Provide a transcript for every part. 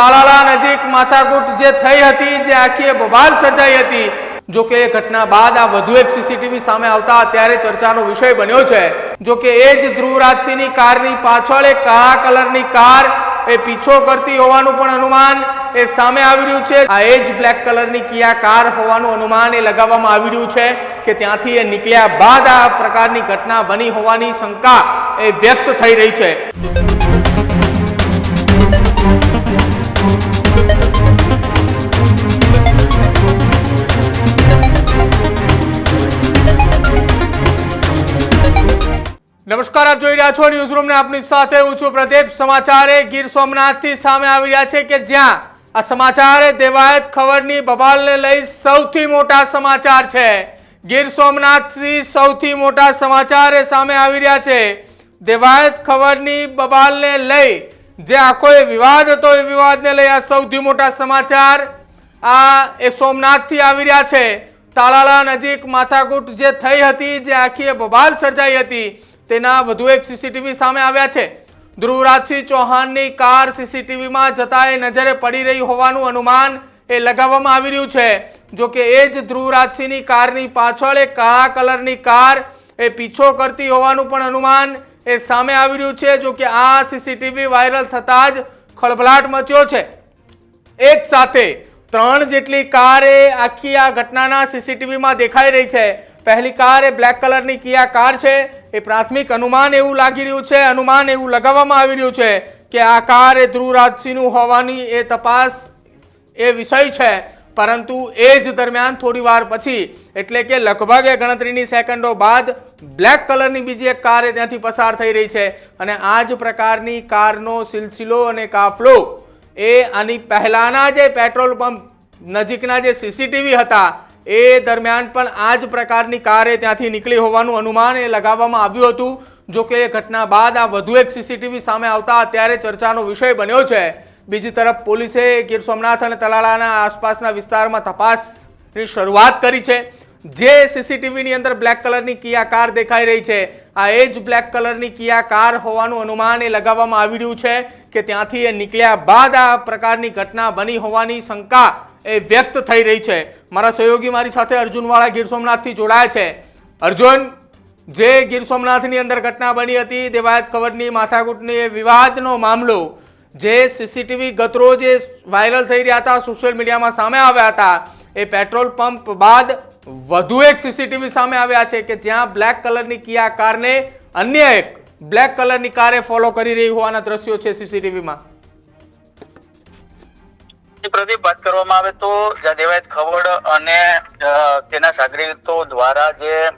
તાલાલા નજીક માથાકૂટ જે થઈ હતી, જે આખી બબાલ સર્જાઈ હતી, જો કે ઘટના બાદ આ વધુ એક સીસીટીવી સામે આવતા અત્યારે ચર્ચાનો વિષય બન્યો છે। જો કે એ જ ધ્રુવરાજસિંહની કારની પાછળ એક કાળા કલરની કાર એ પીછો કરતી હોવાનું પણ અનુમાન એ સામે આવી રહ્યું છે। આ એ જ બ્લેક કલરની કિયા કાર હોવાનું અનુમાન એ લગાવવામાં આવી રહ્યું છે કે ત્યાંથી એ નીકળ્યા બાદ આ પ્રકારની ઘટના બની હોવાની શંકા એ વ્યક્ત થઈ રહી છે। નમસ્કાર, આપ જોઈ રહ્યા છો ન્યૂઝ રૂમ ને આપની સાથે હું છું પ્રદીપ। સમાચાર ગીર સોમનાથથી સામે આવી રહ્યા છે કે જ્યાં આ સમાચાર દેવાયત ખબરની બબાલને લઈ સૌથી મોટા સમાચાર છે। ગીર સોમનાથથી સૌથી મોટા સમાચાર સામે આવી રહ્યા છે। દેવાયત ખબરની બબાલને લઈ જે આખો વિવાદ હતો એ વિવાદને લઈ આ સૌથી મોટા સમાચાર આ એ સોમનાથથી આવી રહ્યા છે। તાલાલા નજીક માથાકૂટ જે થઈ હતી, જે આખી બબાલ સર્જાઈ હતી, તેના વધુ એક સીસીટીવી સામે આવ્યા છે। ધ્રુવરાજસિંહ ચૌહાણની કાર સીસીટીવીમાં જતા એ નજરે પડી રહી હોવાનું અનુમાન એ લગાવવામાં આવી રહ્યું છે। જો કે એ જ ધ્રુવરાજસિંહની કારની પાછળ એક કાળા કલરની કાર એ પીછો કરતી હોવાનું પણ અનુમાન એ સામે આવી રહ્યું છે। જો કે આ સીસીટીવી વાયરલ થતા જ ખળભળાટ મચ્યો છે। એક સાથે 3 જેટલી કાર એ આખી આ ઘટનાના સીસીટીવીમાં દેખાઈ રહી છે। પહેલી કાર એ બ્લેક કલરની કિયા કાર છે। એ પ્રાથમિક અનુમાન એવું લાગી રહ્યું છે, અનુમાન એવું લગાવવામાં આવી રહ્યું છે કે આ કાર એ ધ્રુવરાજસિંહનું હોવાની એ તપાસ એ વિષય છે। પરંતુ એ જ દરમિયાન થોડી વાર પછી એટલે કે લગભગ ગણતરીની સેકન્ડો બાદ બ્લેક કલરની બીજી એક કાર એ ત્યાંથી પસાર થઈ રહી છે અને આ જ પ્રકારની કારનો સિલસિલો અને કાફલો એ આની પહેલાના જે પેટ્રોલ પંપ નજીકના જે સીસીટીવી હતા એ દરમિયાન પણ આ જ પ્રકારની કાર ત્યાંથી નીકળી હોવાનું અનુમાન એ લગાવવામાં આવ્યું હતું। જો કે ઘટના બાદ આ વધુ એક સીસીટીવી સામે આવતા અત્યારે ચર્ચાનો વિષય બન્યો છે। બીજી તરફ પોલીસે ગીર સોમનાથ અને તલાલાના આસપાસના વિસ્તારમાં તપાસની શરૂઆત કરી છે। જે સીસીટીવીની અંદર બ્લેક કલરની કિયા કાર દેખાઈ રહી છે, આ એ જ બ્લેક કલરની કિયા કાર હોવાનું અનુમાન એ લગાવવામાં આવી રહ્યું છે કે ત્યાંથી એ નીકળ્યા બાદ આ પ્રકારની ઘટના બની હોવાની શંકા એ વ્યક્ત થઈ રહી છે। મારા સહયોગી મારી સાથે અર્જુન વાળા ગીર સોમનાથથી જોડાયા છે। અર્જુન, જે ગીર સોમનાથની અંદર ઘટના બની હતી, દેવાયત ખબરની માથાકૂટની વિવાદનો મામલો, જે સીસીટીવી ગતરોજ વાયરલ થઈ રહ્યા હતા, સોશિયલ મીડિયામાં સામે આવ્યા હતા, એ પેટ્રોલ પંપ બાદ વધુ એક સીસીટીવી સામે આવ્યા છે કે જ્યાં બ્લેક કલરની કિયા કારને અન્ય એક બ્લેક કલરની કારે ફોલો કરી રહી હોવાના દ્રશ્યો છે સીસીટીવીમાં। પ્રદીપ, વાત કરવામાં આવે તો દેવાયત ખવડ અને તેના સાગરીતો દ્વારા જે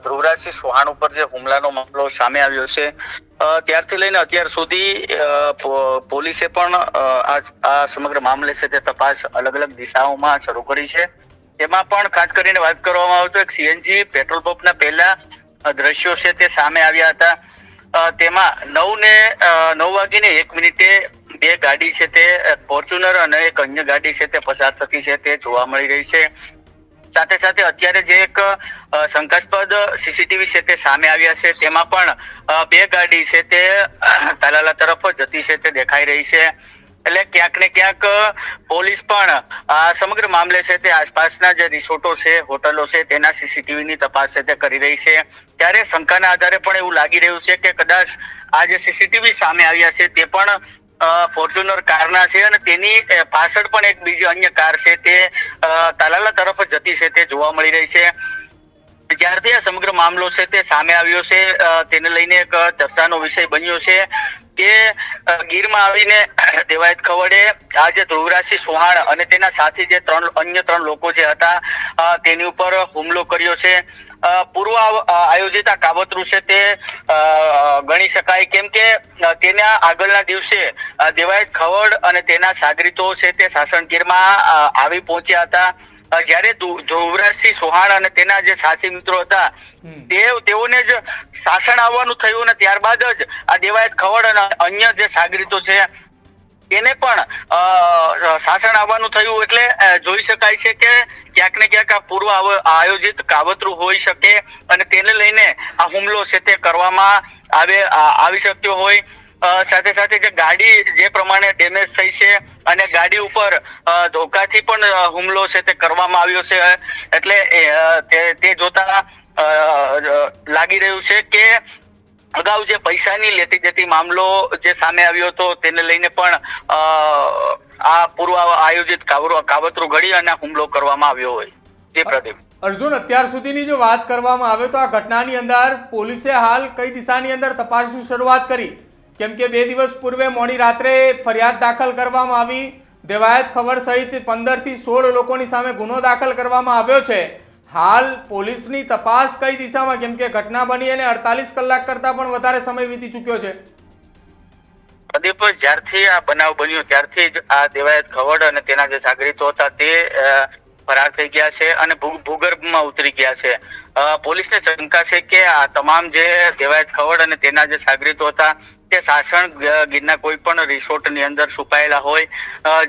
ધ્રુવરાજસિંહ ચૌહાણ ઉપર જે હુમલાનો મામલો સામે આવ્યો છે, ત્યારથી લઈને અત્યાર સુધી પોલીસે પણ આ સમગ્ર મામલે છે તે તપાસ અલગ અલગ દિશાઓમાં શરૂ કરી છે। એમાં પણ ખાસ કરીને વાત કરવામાં આવે તો એક સીએનજી પેટ્રોલ પંપના પહેલા દ્રશ્યો છે તે સામે આવ્યા હતા। તેમાં 9:01 બે ગાડી છે તે ફોર્ચ્યુનર અને એક અન્ય ગાડી છે તે પસાર થતી છે તે જોવા મળી રહી છે। સાથે સાથે અત્યારે જે એક શંકાસ્પદ સીસીટીવી છે તે સામે આવ્યા છે, તેમાં પણ બે ગાડી છે તે તાલાલા તરફ જતી છે તે દેખાઈ રહી છે। એટલે ક્યાંક ને ક્યાંક પોલીસ પણ આ સમગ્ર મામલે છે તે આસપાસના જે રિસોર્ટો છે, હોટલો છે, તેના સીસીટીવીની તપાસ છે તે કરી રહી છે। ત્યારે શંકાના આધારે પણ એવું લાગી રહ્યું છે કે કદાચ આ જે સીસીટીવી સામે આવ્યા છે તે પણ ફોર્ચ્યુનર કારના છે અને તેની પાછળ પણ એક બીજી અન્ય કાર છે તે તાલાલા તરફ જતી છે તે જોવા મળી રહી છે। જ્યારથી આ સમગ્ર મામલો છે તે સામે આવ્યો છે તેને લઈને એક ચર્ચાનો વિષય બન્યો છે કે ગીરમાં આવીને દેવાયત ખવડે આ જે ધ્રુવરાજસિંહ ચૌહાણ અને તેના સાથી જે અન્ય ત્રણ લોકો જે હતા તેની ઉપર હુમલો કર્યો છે। પૂર્વ આયોજિત આ કાવતરું છે તે ગણી શકાય, કેમ કે તેના આગળના દિવસે દેવાયત ખવડ અને તેના સાગરીતો છે તે સાસણગીરમાં આવી પહોંચ્યા હતા। જ્યારે ધ્રુવરાજસિંહ ચૌહાણ અને તેના જે સાથી મિત્રો હતા તેઓને જ શાસન આવવાનું થયું અને ત્યારબાદ જ આ દેવાયત ખવડ અને અન્ય જે સાગરીતો છે તેને પણ શાસન આવવાનું થયું। એટલે જોઈ શકાય છે કે ક્યાંક ને ક્યાંક આ પૂર્વ આયોજિત કાવતરું હોઈ શકે અને તેને લઈને આ હુમલો છે તે કરવામાં આવી શક્યો હોય। સાથે સાથે જે ગાડી જે પ્રમાણે ડેમેજ થઈ છે અને ગાડી ઉપર ધોકાથી પણ હુમલો છે તે કરવામાં આવ્યો છે, એટલે તે જોતા લાગી રહ્યું છે કે અગાઉ જે પૈસાની લેતી દેતી મામલો જે સામે આવ્યો હતો તેને લઈને પણ આ પૂર્વ આયોજિત કાવતરું ઘડી અને હુમલો કરવામાં આવ્યો હોય. જી પ્રદીપ. અર્જુન, અત્યાર સુધીની જો વાત કરવામાં આવે તો આ ઘટનાની અંદર પોલીસે હાલ કઈ દિશાની અંદર તપાસની શરૂઆત કરી? કેમ કે 2 દિવસ પૂર્વે મોડી રાત્રે ફરિયાદ દાખલ કરવામાં આવી, દેવાયત ખબર સહિત 15 થી 16 લોકોની સામે ગુનો દાખલ કરવામાં આવ્યો છે. હાલ પોલીસની તપાસ કઈ દિશામાં? કેમ કે ઘટના બની અને 48 કલાક કરતા પણ વધારે સમય વીતી ચૂક્યો છે. પ્રદીપ, જ્યારથી આ બનાવ બન્યો ત્યારથી જ આ દેવાયત ખવડ અને તેના જે સાગરીતો હતા તે ફરાર થઈ ગયા છે અને ભૂગર્ભમાં ઉતરી ગયા છે. પોલીસને શંકા છે કે આ તમામ જે દેવાયત ખવડ અને તેના જે સાગરીતો હતા તે સાસણ ગીરના કોઈ પણ રિસોર્ટની અંદર છુપાયેલા હોય,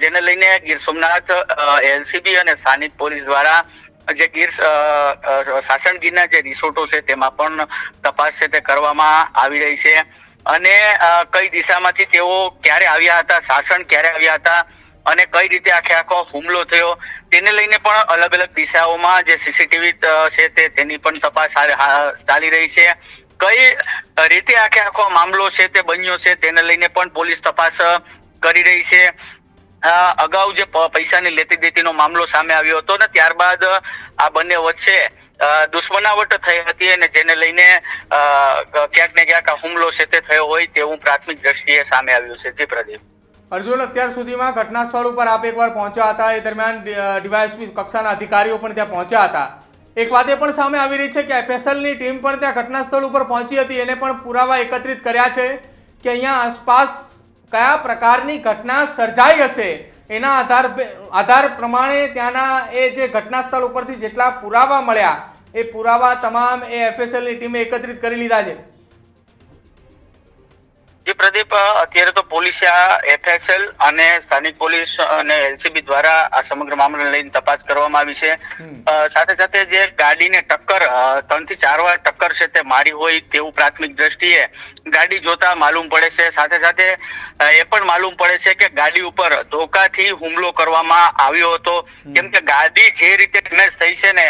જેને લઈને ગીર સોમનાથ એલસીબી અને સ્થાનિક પોલીસ દ્વારા જે ગીર સાસણ ગીરના જે રિસોર્ટો છે તેમાં પણ તપાસ છે તે કરવામાં આવી રહી છે અને કઈ દિશામાંથી તેઓ ક્યારે આવ્યા હતા, સાસણ ક્યારે આવ્યા હતા અને કઈ રીતે આખો હુમલો થયો તેને લઈને પણ અલગ અલગ દિશાઓમાં જે સીસીટીવી છે તેની પણ તપાસ ચાલી રહી છે. કઈ રીતે આખો મામલો છે તે બન્યો છે તેને લઈને પણ પોલીસ તપાસ કરી રહી છે. અગાઉ જે પૈસાની લેતી દેતીનો મામલો સામે આવ્યો હતો ને ત્યારબાદ આ બંને વચ્ચે દુશ્મનાવટ થઈ હતી અને જેને લઈને ક્યાંક ને ક્યાંક આ હુમલો છે તે થયો હોય તેવું પ્રાથમિક દ્રષ્ટિએ સામે આવ્યું છે. જી પ્રદીપ. અર્જુન, અત્યાર સુધીમાં ઘટના સ્થળ ઉપર આપ એકવાર પહોંચ્યા હતા, એ દરમિયાન ડીવાયએસપી કક્ષાના અધિકારીઓ પણ ત્યાં પહોંચ્યા હતા. એક વાત એ પણ સામે આવી રહી છે કે એફએસએલની ટીમ પણ ત્યાં ઘટના સ્થળ ઉપર પહોંચી હતી, એને પણ પુરાવા એકત્રિત કર્યા છે કે અહીંયા આસપાસ કયા પ્રકારની ઘટના સર્જાઈ હશે એના આધાર પ્રમાણે ત્યાંના એ જે ઘટના સ્થળ ઉપરથી જેટલા પુરાવા મળ્યા એ પુરાવા તમામ એ એફએસએલની ટીમે એકત્રિત કરી લીધા છે. જી પ્રદીપ, અત્યારે તો પોલીસે આ એફએસએલ અને સ્થાનિક પોલીસ અને એલસીબી દ્વારા આ સમગ્ર મામલાને લઈને તપાસ કરવામાં આવી છે. સાથે સાથે જે ગાડીને ટક્કર 3 થી 4 વાર ટક્કર છે તે મારી હોય તેવું પ્રાથમિક દ્રષ્ટિએ ગાડી જોતા માલુમ પડે છે. સાથે સાથે એ પણ માલુમ પડે છે કે ગાડી ઉપર ધોકાથી હુમલો કરવામાં આવ્યો હતો, કેમ કે ગાડી જે રીતે ડેમેજ થઈ છે ને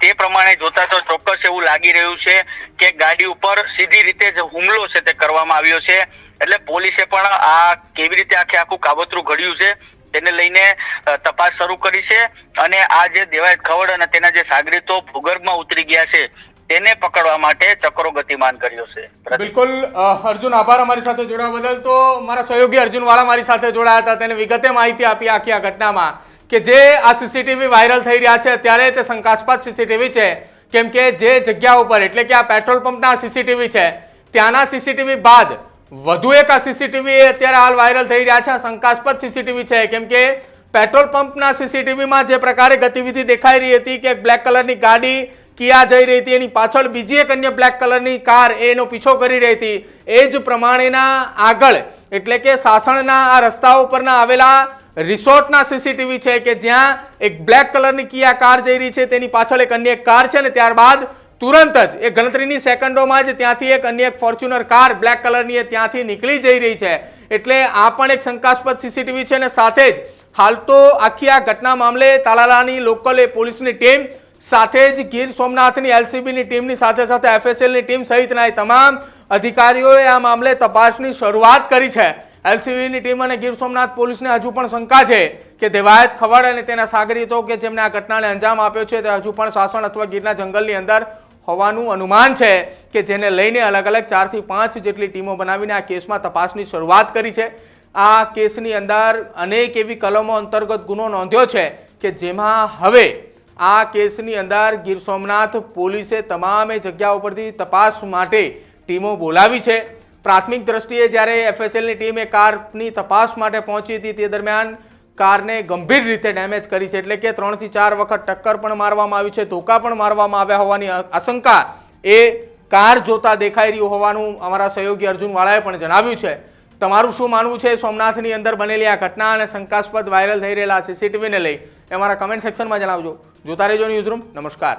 તે પ્રમાણે જોતા તો ચોક્કસ એવું લાગી રહ્યું છે કે ગાડી ઉપર સીધી રીતે જ હુમલો છે તે કરવામાં આવ્યો છે. એટલે પોલીસે પણ આ કેવી રીતે આખું કાવતરું ઘડ્યું છે તેને લઈને તપાસ શરૂ કરી છે અને આ જે દેવાયત ખવડ અને તેના જે સાગરીતો ભૂગર્ભમાં ઉતરી ગયા છે તેને પકડવા માટે ચક્રો ગતિમાન કર્યો છે. બિલકુલ અર્જુન, આભાર અમારી સાથે જોડાવા બદલ. તો મારા સહયોગી અર્જુન વાળા મારી સાથે જોડાયા હતા, તેને વિગતે માહિતી આપી આખી આ ઘટનામાં કે જે આ સીસીટીવી વાયરલ થઈ રહ્યા છે અત્યારે તે શંકાસ્પદ સીસીટીવી છે. કેમ કે જે જગ્યા ઉપર એટલે કે આ પેટ્રોલ પંપના સીસીટીવી છે ત્યાંના સીસીટીવી બાદ વધુ એક આ સીસીટીવી અત્યારે હાલ વાયરલ થઈ રહ્યા છે. શંકાસ્પદ સીસીટીવી છે કેમ કે પેટ્રોલ પંપના સીસીટીવીમાં જે પ્રકારે ગતિવિધિ દેખાઈ રહી હતી કે બ્લેક કલરની ગાડી કિયા જઈ રહી હતી, એની પાછળ બીજી એક અન્ય બ્લેક કલરની કાર એનો પીછો કરી રહી હતી, એ જ પ્રમાણેના આગળ એટલે કે સાસણના આ રસ્તા ઉપરના આવેલા રિસોર્ટના સીસીટીવી છે કે જ્યાં એક બ્લેક કલરની કિયા કાર જઈ રહી છે, તેની પાછળ એક અન્ય કાર છે અને ત્યારબાદ તુરંત જ એ ગણતરીની સેકન્ડોમાં જ ત્યાંથી એક અન્ય ફોર્ચ્યુનર કાર બ્લેક કલરની ત્યાંથી નીકળી જઈ રહી છે. એટલે આ પણ એક શંકાસ્પદ સીસીટીવી છે અને સાથે જ હાલ તો આખી આ ઘટના મામલે તાલાલાની લોકલ પોલીસની ટીમ સાથે જ ગીર સોમનાથની એલસીબીની ટીમની સાથે સાથે એફએસએલની ટીમ સહિતના તમામ અધિકારીઓએ આ મામલે તપાસની શરૂઆત કરી છે. એલસીબીની ટીમ અને ગીર સોમનાથ પોલીસને હજુ પણ શંકા છે કે દેવાયત ખવડ અને તેના સાગરીતો કે જેમને આ ઘટનાને અંજામ આપ્યો છે તે હજુ પણ સાસણ અથવા ગીરના જંગલની અંદર હોવાનું અનુમાન છે, કે જેને લઈને અલગ અલગ 4 થી 5 જેટલી ટીમો બનાવીને આ કેસમાં તપાસની શરૂઆત કરી છે. આ કેસની અંદર અનેક એવી કલમો અંતર્ગત ગુનો નોંધ્યો છે કે જેમાં હવે આ કેસની અંદર ગીર સોમનાથ પોલીસે તમામે જગ્યા ઉપરથી તપાસ માટે ટીમો બોલાવી છે. પ્રાથમિક દ્રષ્ટિએ જ્યારે એફએસએલની ટીમે કારની તપાસ માટે પહોંચી હતી તે દરમિયાન કારને ગંભીર રીતે ડેમેજ કરી છે, એટલે કે 3 થી 4 વખત ટક્કર પણ મારવામાં આવી છે, ધોકા પણ મારવામાં આવ્યા હોવાની આશંકા એ કાર જોતા દેખાઈ રહ્યું હોવાનું અમારા સહયોગી અર્જુન વાળાએ પણ જણાવ્યું છે. તમારું શું માનવું છે સોમનાથની અંદર બનેલી આ ઘટના અને શંકાસ્પદ વાયરલ થઈ રહેલા સીસીટીવીને લઈ એ અમારા કમેન્ટ સેક્શનમાં જણાવજો. જોતા રહેજો ન્યૂઝરૂમ. નમસ્કાર.